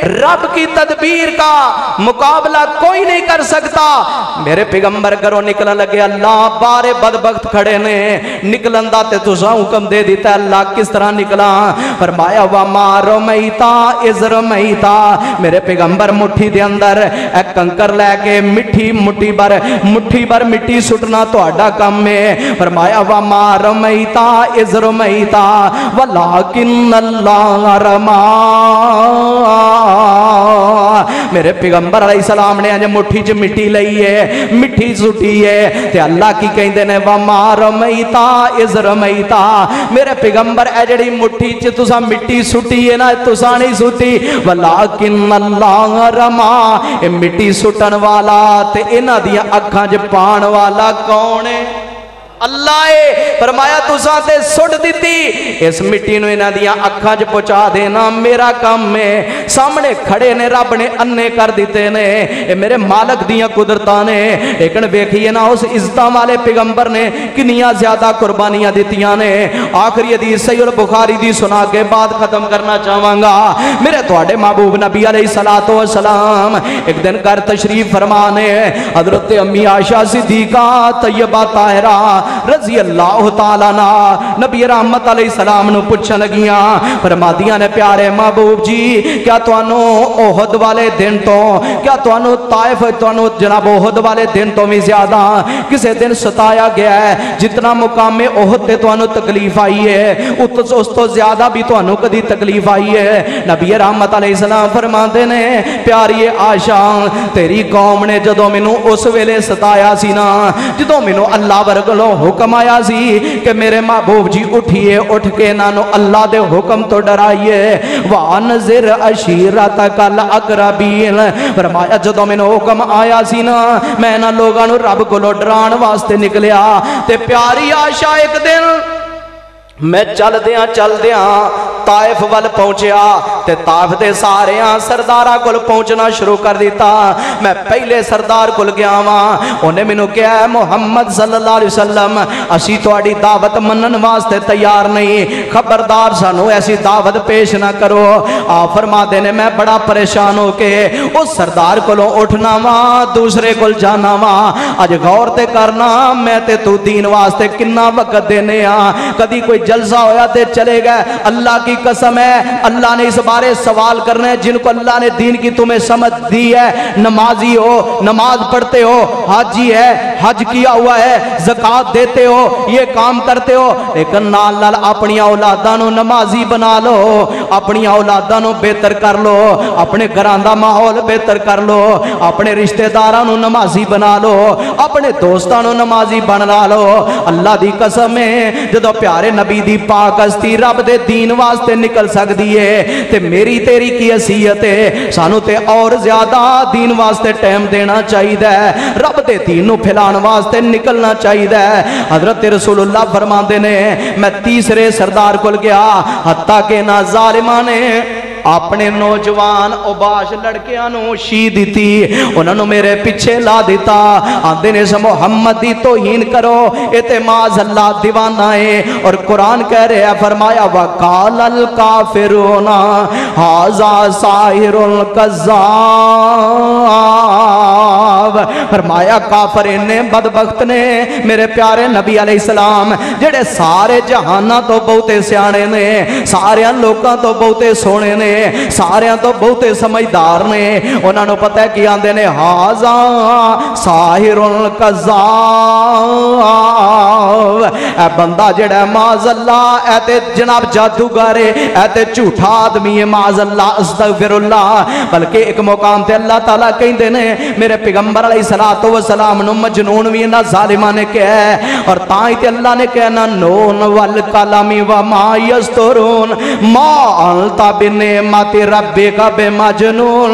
रब की तदबीर का मुकाबला कोई नहीं कर सकता। मेरे पैगंबर घरों निकलन लगे, अल्लाह बारे बदबख्त खड़े ने, निकलन दा ते तुसा हुक्म दे दिता, अल्लाह किस तरह निकला? फरमाया वा मारो मैता इज़र मैता। मेरे पैगंबर मुट्ठी दे अंदर एक कंकर लैके मिट्टी मुट्ठी भर मिट्टी सुटना तुहाडा काम है। फरमाया वा मारो मैता इज़र मैता वलाकिन अल्लाह रमा। मेरे पैगंबर अलैहिस्सलाम ने अज मुट्ठी च मिट्टी लई है, मिट्टी सुटी है, ते अल्लाह की कहंदे ने वमा रमैता इज़ रमैता। मेरे पैगंबर ए जिहड़ी मुट्ठी च तुसा मिट्टी सुटी है ना, तुसा नहीं सुटी, वलाकिन अल्लाह रमा। ए मिट्टी सुटन वाला ते इन्हां दियां अखां च पाण वाला कौन है? अल्लाह ए फरमाया तुसा ते सुट दी इस मिट्टी नूं इन्हां दियां अखां च पहुंचा देना मेरा काम है। सामने खड़े ने रब ने अन्ने कर दिते ने, ये मेरे मालक दियां कुदरतां ने। लेकिन वेखिए ना उस इज्जतां वाले पैगंबर ने कितनियां ज्यादा कुर्बानियां दित्तियां ने। आखिरी हदीस सहीह बुखारी दी सुना के बाद खत्म करना चाहांगा। मेरे तुहाडे महबूब नबी अलैहिस्सलातु वस्सलाम एक दिन घर तशरीफ फरमाने हजरत अम्मी आयशा सिद्दीका तैयबा ताहिरा रजी अल्लाह तआला ना नबी रहमत अलैहिस्सलाम नु पुछन लगियां, फरमादियां ने प्यारे महबूब जी क्या तुहानू ओहद वाले दिन तो क्या तुहानू ताइफ तुहानू जनाब ओहद वाले दिन तो भी ज्यादा किसी दिन सताया गया है जितना मुकामे ओहद ते तुहानू तकलीफ आई है उस तो ज्यादा भी तुहानू कदी तकलीफ आई है? नबी रहमत अलैहिस्सलाम फरमाते ने प्यारी आयशा तेरी कौम ने जदों मैनू उस वेले सताया सी ना, जदों मैनू अल्लाह वरगलों हुक्म आया सी कि मेरे महबूब जी उठिए उठ के इन्हों अल्लाह के हुक्म तो डराइए वानज़िर अशीरतकल अक़रबीन। फरमाया जदों मैनू हुक्म आया सी ना मैं इन्हां लोगां नूं रब कोलों डराण वास्ते निकलिया ते प्यारी आयशा एक दिन मैं चलदियां ताइफ वाल पहुंचया ते ताइफ दे सारे सरदारा कोल पहुंचना शुरू कर दिता। मैं पहले सरदार कोल गया वां, उन्हें मैनू कहा मुहम्मद सल्लल्लाहु अलैहि वसल्लम असी तुहाडी दावत मनन वास्ते तैयार नहीं, खबरदार सानू ऐसी दावत पेश ना करो। आप फरमाते ने मैं बड़ा परेशान हो के उस सरदार कोलों उठना वा दूसरे कोल जाना वा। अज गौर ते करना मैं ते तू दीन वास्ते किन्ना वक्त देने कदी कोई जलसा होया ते चले गए। अल्लाह की कसम है अल्लाह ने इस बारे सवाल करने जिनको अल्लाह ने दीन की तुम्हें समझ दी है, नमाजी हो नमाज पढ़ते हो, हाजी है हज किया हुआ है, ज़कात देते हो, ये काम करते हो, लेकिन नाल नाल अपनी औलादां नूं नमाजी बना लो, अपनी औलादां नूं बेहतर कर लो, अपने घरां दा माहौल बेहतर कर लो, अपने रिश्तेदारां नूं नमाजी बना लो, अपने दोस्तां नूं नमाजी बना लो। अल्लाह दी कसम है जदों प्यारे नबी दी पाक हस्ती रब दे दीन वास्ते निकल सकती है ते मेरी तेरी की हसीयत है सानू ते और ज्यादा दीन वास्ते टाइम देना चाहिए, रब दे दीन नू फैलाने वास्ते निकलना चाहिए। हजरत रसूलुल्लाह फरमाते ने मैं तीसरे सरदार कोल गया हत्ता के ना जालिमा ने अपने नौजवान उबाश लड़कियां नूं शी दी, उन्होंने मेरे पीछे ला दिता। आंदे ने इस मुहम्मद दी तौहीन करो ये ते माज़ अल्लाह दीवाना है। और कुरान कह रहा है फरमाया वकालल काफिरूना हाज़ा साहिरुल कज़्ज़ाब। फरमाया काफिर इन्ने बदबख्त ने मेरे प्यारे नबी अलैहिस्सलाम जेड़े सारे जहाना तो बहुते सियाणे ने, सारे लोगों तो बहुते सोहणे ने, सारियां तो बहुते समझदार ने। उन्होंने पता है कि आंदे ने हाज़ा साहिरुल कज़्ज़ाब, ए बंदा जेड़ा माज़अल्लाह ए ते जनाब जादूगर है, ए ते झूठा आदमी है माज़अल्लाह अस्तगफिरुल्लाह। बल्कि एक मुकाम ते अल्लाह ताला कहते ने मेरे पैगंबर अलैहिस्सलातु वस्सलाम नु मजनून भी इन्हां ज़ालिमां ने कहा है। और ताई ते अल्लाह ने कहना नून वल कलमी व मा यस्तुरून मा अंता बिने माते रब्बे का बे मजनून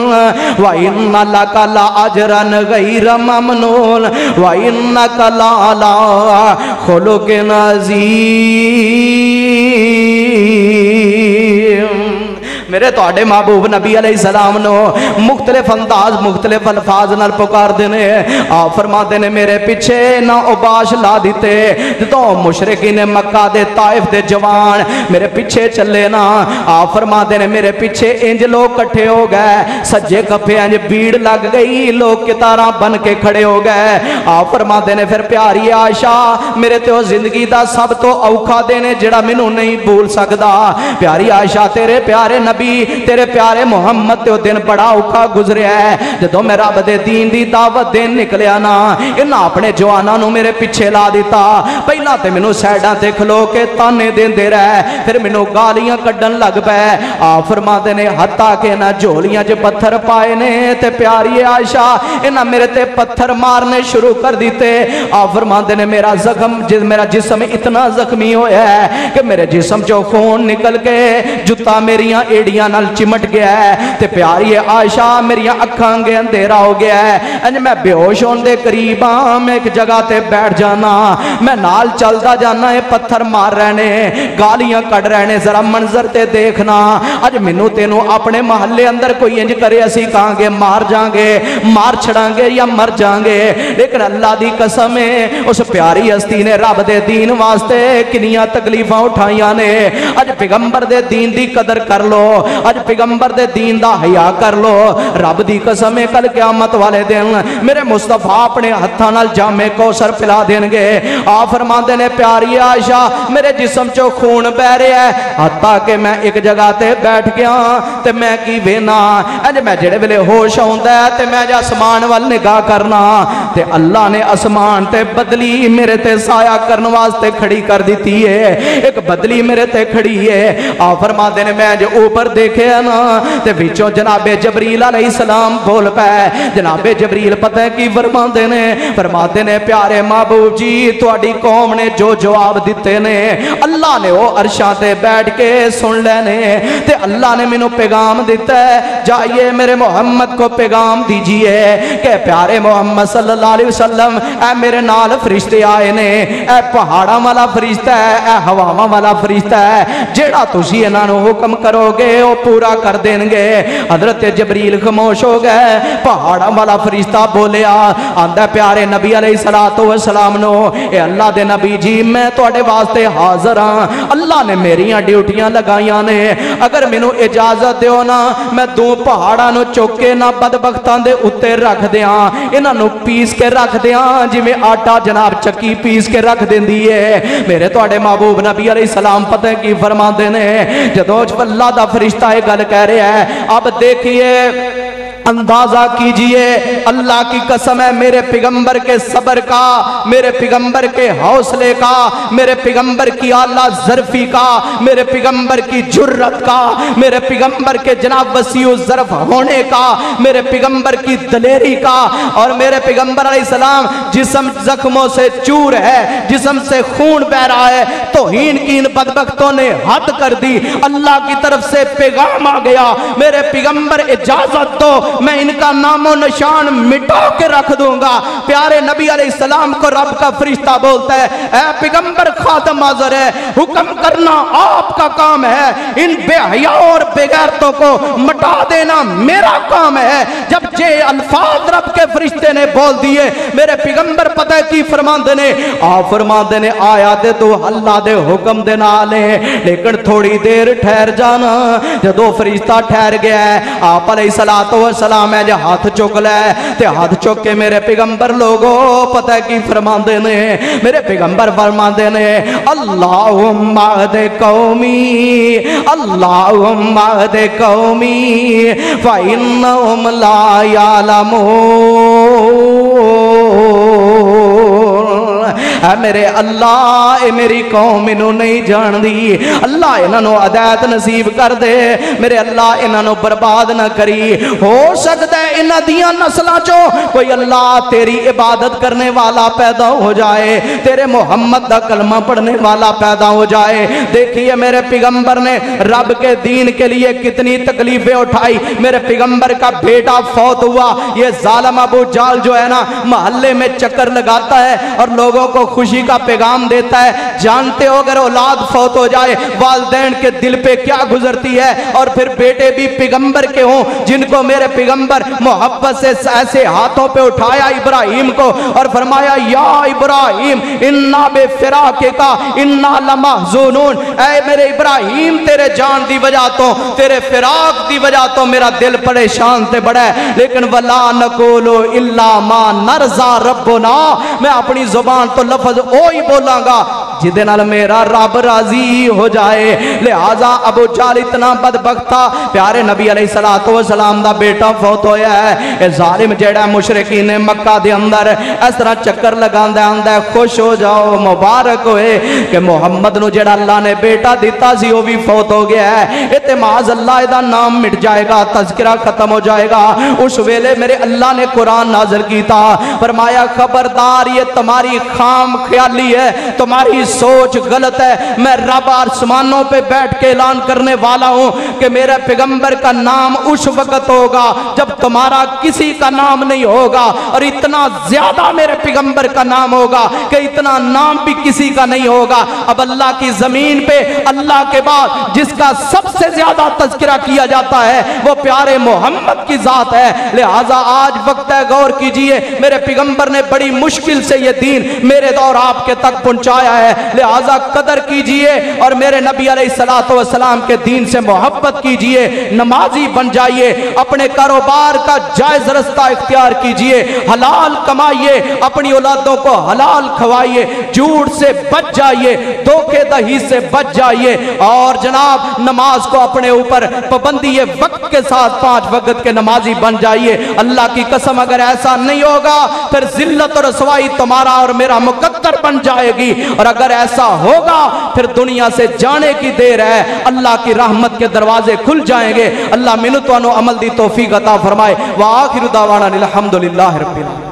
व इन्ना लका ला अजरन गैर ममनून व इन्नका ला अला खुलुकिन अज़ीम। मेरे तुहाडे महबूब नबी अलैहिस्सलाम नो मुख्तलिफ अंदाज मुख्तलिफ अल्फाज नाल पुकारदे ने। आप फरमाते ने मेरे पीछे ना उबाश ला दिते तो मुशरिकीन मक्का दे ताइफ दे जवान मेरे पीछे चले ना। आप फरमाते ने मेरे पीछे इंज लोग इकट्ठे हो गए, सज्जे खब्बे इंज भीड़ लग गई, लोग कितारा बन के खड़े हो गए। आप फरमाते ने फिर प्यारी आयशा मेरे ते जिंदगी दा सब तो औखा दिन है जेड़ा मैनू नहीं भूल सकदा। प्यारी आयशा तेरे प्यारे तेरे प्यारे मुहम्मद ते दिन बड़ा औखा गुजरिया है। जदों मैं रब दे दीन दी दावत देन निकलिया ना इन्हां अपने जवानां नूं मेरे पीछे ला दिता। पहला ते मैनू साइडां ते खलो के ताने देंदे रहे, फिर मैनू गालियां कड्डन लग पए। आप फरमाते ने हत्ता के ना झोलियां च पत्थर पाए ने ते प्यारी आयशा इन्हां मेरे ते पत्थर मारने शुरू कर दिते। आप फरमाते ने मेरा जिस्म इतना जख्मी होया है कि मेरे जिस्म चो खून निकल के जुत्ता मेरियां चिड़ियां नाल चिमट गया है ते प्यारी आयशा मेरिया अखां अगे अंधेरा हो गया है। इंज मैं बेहोश होने दे करीब हाँ, मैं एक जगह ते बैठ जाना, मैं नाल चलता जाना, ये पत्थर मार रहे ने, गालियां कढ़ रहे ने, जरा मंजर ते देखना। अज मैनू तेनू अपने महल्ले अंदर कोई इंज करे असी कहांगे मार जाएंगे, मार छड़ांगे या मर जाएंगे। लेकिन अल्लाह दी कसम है उस प्यारी हस्ती ने रब दे दीन वास्ते किनियां तकलीफां उठाइयां ने। अज पैगंबर दे दीन दी कदर कर लो, अज पैगंबर दे दीन दा हया कर लो। रब दी कसम है कल क़यामत वाले दिन मेरे मुस्तफा अपने हत्थां नाल जामे कौसर पिला देंगे। आ फरमांदे ने प्यारी आयशा मेरे जिस्म चो खून बह रहा है, हत्ता कि मैं एक जगह ते बैठ गया ते मैं की वेना अज मैं जेड़े वेले होश आउंदा है ते मैं आसमान वाल निगाह करना ते अल्लाह ने आसमान ते बदली मेरे ते साया करने वास्ते खड़ी कर दी है। एक बदली मेरे ते खड़ी है। आ फरमाते ने मैं जो ऊपर देखे ना ते विचों जनाबे जबरील अलैहिस्सलाम बोल पे। जनाबे जबरील पता है की फरमाते ने प्यारे महबूब जी तुहाडी कौम ने जो जवाब दिते ने अल्लाह ने वो अरशां ते बैठ के सुन लेने ते अल्लाह ने मैनू पैगाम दिता है, जाइए मेरे मोहम्मद को पैगाम दीजिए कि प्यारे मोहम्मद सल्लल्लाहु अलैहि वसल्लम ऐ मेरे नाल फरिश्ते आए ने, ऐ पहाड़ां वाला फरिश्ता है, ऐ हवावां वाला फरिश्ता है, जेड़ा तुसीं इन्हां नूं हुक्म करोगे वो पूरा कर देंगे। हजरत जबरील खामोश हो गए। पहाड़ां वाला फरिश्ता बोलिया आंदा प्यारे नबी अलैहिस्सलातु वस्सलाम नो ए अल्लाह दे नबी जी मैं तुहाडे वास्ते हाज़र हां, अल्लाह ने मेरियां ड्यूटियां लगाइयां ने, अगर मैनू इजाजत दिओ ना मैं दो पहाड़ां नूं चुक के ना बदबख्तां दे उत्ते रख दियां, इन्हां नूं पीस के रख दियां जिवें आटा जनाब चक्की पीस के रख देंदी है। मेरे तुहाडे महबूब नबी अलैहिस्सलाम पता की फरमाते ने जदों अल्लाह दा फरिश्ता ये गल कह रहा है अब देखिए अंदाजा कीजिए अल्लाह की कसम है मेरे पैगंबर के सब्र का, मेरे पैगंबर के हौसले का, मेरे पैगंबर की आला ज़र्फी का, मेरे पैगंबर की जुर्रत का, मेरे पैगंबर के जनाब वसीउ ज़र्फ होने का, मेरे पैगंबर की दलेरी का। और मेरे पैगंबर अलैहिस्सलाम जिस्म जख्मों से चूर है, जिस्म से खून बह रहा है, तौहीन की इन बदबख्तों ने हद कर दी। अल्लाह की तरफ से पैगाम आ गया मेरे पैगंबर इजाजत दो मैं इनका नामो निशान मिटा के रख दूंगा। प्यारे नबी अलैहिस्सलाम को रब का फरिश्ता बोलता है ऐ पैगंबर खातम हाज़िर है, हुक्म करना आपका काम है, इन बेहया और बेगैरतों को मिटा देना मेरा काम है। जब जे अल्फाज रब के फरिश्ते ने बोल दिए मेरे पैगंबर पता है की फरमाते ने आ फरमाते ने आया ते तू अल्लाह दे हुक्म दे नाल है, लेकिन थोड़ी देर ठहर जाना। जदों फरिश्ता ठहर गया आप अलैहिस्सलातु वस्सलाम है हाथ चुक लै ते हाथ चुक के मेरे पैगंबर लोगो पता है की फरमाते ने मेरे पैगंबर फरमाते ने अल्लाहुम्मा दे कौमी अल्लाहुम्मा दे कौमी फ इन्नहुम ला यालमून। मेरे अल्लाह ए मेरी कौम इनू नहीं जानती, अल्लाह इन्हों अदैत नसीब कर दे, मेरे अल्लाह इन्हों बर्बाद ना करी। हो सकता है इन्हां दियां नस्लां चो कोई अल्लाह तेरी इबादत करने वाला पैदा हो जाए, तेरे मोहम्मद दा कलमा पढ़ने वाला पैदा हो जाए। देखिए मेरे पैगंबर ने रब के दीन के लिए कितनी तकलीफें उठाई। मेरे पैगंबर का बेटा फौत हुआ, ये जालिम अबू जाल जो है ना मोहल्ले में चक्कर लगाता है और लोगों को खुशी का पैगाम देता है। जानते हो अगर औलाद फौत हो जाए वालिदैन के दिल पे क्या गुजरती है। और फिर बेटे भी पैगंबर के हों जिनको मेरे पैगंबर मोहब्बत से ऐसे हाथों पे उठाया इब्राहिम को और फरमाया या इब्राहिम इन्ना बेफिराके का इन्ना लमहज़ूनून, ऐ मेरे इब्राहिम तेरे जान दी वजह तो तेरे फिराक दी वजह तो मेरा दिल परेशान ते बड़ा है, लेकिन वला नकुलु इल्ला मा नरज़ा रब्बुना, मैं अपनी जुबान तो लफ्ज ओ ही बोलांगा जिदे नाल मेरा रब राजी हो जाए। लिहाजा अबू जाल इतना बदबख्त था, प्यारे नबी अलैहिस्सलातु वस्सलाम दा बेटा फौत होया है। ए जालिम जेड़ा मुशरिकीन ने मक्का दे अंदर इस तरह चक्कर लगांदा आंदा है खुश हो जाओ मुबारक होए कि मोहम्मद नु जेड़ा अल्लाह ने बेटा दिता सी वो भी फौत हो गया है। इते माज अल्लाह दा नाम मिट जाएगा, तज़किरा खत्म हो जाएगा। उस वेले मेरे अल्लाह ने कुरान नाज़िल कीता, फरमाया खबरदार ये तुम्हारी खाम ख्याली है, तुम्हारी सोच गलत है। मैं रब आसमानों पे बैठ के ऐलान करने वाला हूं कि मेरे पैगंबर का नाम उस वक्त होगा जब तुम्हारा किसी का नाम नहीं होगा, और इतना ज्यादा मेरे पैगंबर का नाम होगा कि इतना नाम भी किसी का नहीं होगा। अब अल्लाह की जमीन पे अल्लाह के बाद जिसका सबसे ज्यादा तज़किरा किया जाता है वो प्यारे मोहम्मद की जात है। लिहाजा आज वक्त है, गौर कीजिए, मेरे पैगंबर ने बड़ी मुश्किल से ये दीन मेरे दौर आपके तक पहुंचाया है। लिहाजा कदर कीजिए और मेरे नबी अलैहिस्सलातु वस्सलाम के दीन से मोहब्बत कीजिए, नमाजी बन जाइए, अपने कारोबार का जायज रास्ता इख्तियार कीजिए, हलाल कमाइए, अपनी औलादों को हलाल खवाइए, झूठ से बच जाइए, धोखेधड़ी से बच जाइए, और जनाब नमाज को अपने ऊपर पाबंदी वक्त के साथ 5 वक्त के नमाजी बन जाइए। अल्लाह की कसम अगर ऐसा नहीं होगा फिर जिल्लत और रसवाई तुम्हारा और मेरा मुकद्दर बन जाएगी, और अगर ऐसा होगा फिर दुनिया से जाने की देर है, अल्लाह की रहमत के दरवाजे खुल जाएंगे। अल्लाह मिन्नत व अमल दी तौफीक अता फरमाए। व आखिर दावाना अल्हम्दुलिल्लाहि रब्बिल आलमीन।